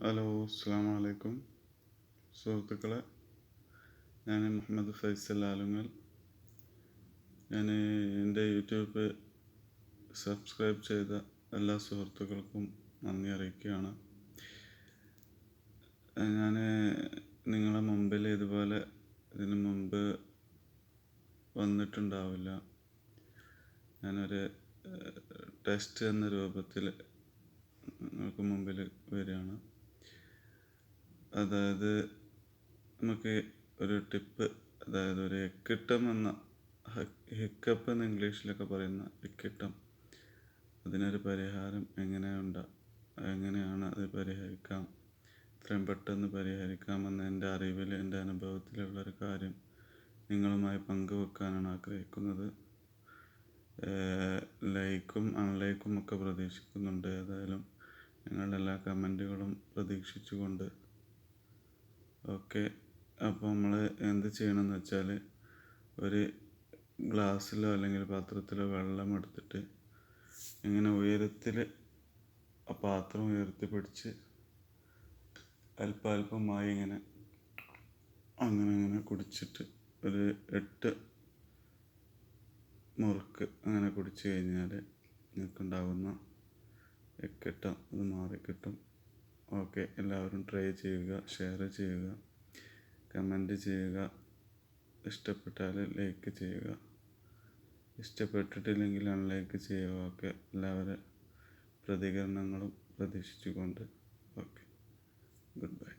Hello, അസ്സലാമു അലൈക്കും സുഹൃത്തുക്കളെ. ഞാൻ മുഹമ്മദ് ഫൈസൽ ആലുങ്ങൽ. ഞാൻ എൻ്റെ യൂട്യൂബ് സബ്സ്ക്രൈബ് ചെയ്ത എല്ലാ സുഹൃത്തുക്കൾക്കും നന്ദി അറിയിക്കുകയാണ്. ഞാൻ നിങ്ങളുടെ മുമ്പിൽ ഇതുപോലെ ഇതിനു മുമ്പ് വന്നിട്ടുണ്ടാവില്ല. ഞാനൊരു ടെസ്റ്റ് എന്ന രൂപത്തിൽ നിങ്ങൾക്ക് മുമ്പിൽ വരികയാണ്. അതായത് നമുക്ക് ഒരു ടിപ്പ്, അതായത് ഒരു എക്കിട്ടം എന്ന ഹിക്കപ്പ് എന്ന് ഇംഗ്ലീഷിലൊക്കെ പറയുന്ന എക്കിട്ടം, അതിനൊരു പരിഹാരം എങ്ങനെയാണ് അത് പരിഹരിക്കാം, ഇത്രയും പെട്ടെന്ന് പരിഹരിക്കാമെന്ന് എൻ്റെ അറിവിൽ, എൻ്റെ അനുഭവത്തിലുള്ളൊരു കാര്യം നിങ്ങളുമായി പങ്കുവെക്കാനാണ് ആഗ്രഹിക്കുന്നത്. ലൈക്കും അൺലൈക്കും ഒക്കെ പ്രതീക്ഷിക്കുന്നുണ്ട്. ഏതായാലും നിങ്ങളുടെ എല്ലാ കമൻറ്റുകളും പ്രതീക്ഷിച്ചുകൊണ്ട് ഓക്കെ. അപ്പോൾ നമ്മൾ എന്ത് ചെയ്യണമെന്ന് വെച്ചാൽ, ഒരു ഗ്ലാസ്സിലോ അല്ലെങ്കിൽ പാത്രത്തിലോ വെള്ളം എടുത്തിട്ട് ഇങ്ങനെ ഉയരത്തിൽ ആ പാത്രം ഉയർത്തി പിടിച്ച് അല്പാൽപമായി അങ്ങനെ കുടിച്ചിട്ട് ഒരു 8 മുറുക്ക് അങ്ങനെ കുടിച്ചു കഴിഞ്ഞാൽ നിങ്ങൾക്കുണ്ടാകുന്ന എക്കിട്ടം അത് മാറിക്കിട്ടും. ഓക്കെ, എല്ലാവരും ട്രൈ ചെയ്യുക, ഷെയർ ചെയ്യുക, കമൻറ്റ് ചെയ്യുക. ഇഷ്ടപ്പെട്ടാൽ ലൈക്ക് ചെയ്യുക, ഇഷ്ടപ്പെട്ടിട്ടില്ലെങ്കിൽ അൺലൈക്ക് ചെയ്യുക. ഓക്കെ, എല്ലാവരും പ്രതികരണങ്ങളും പ്രതീക്ഷിച്ചുകൊണ്ട് ഓക്കെ, ഗുഡ് ബൈ.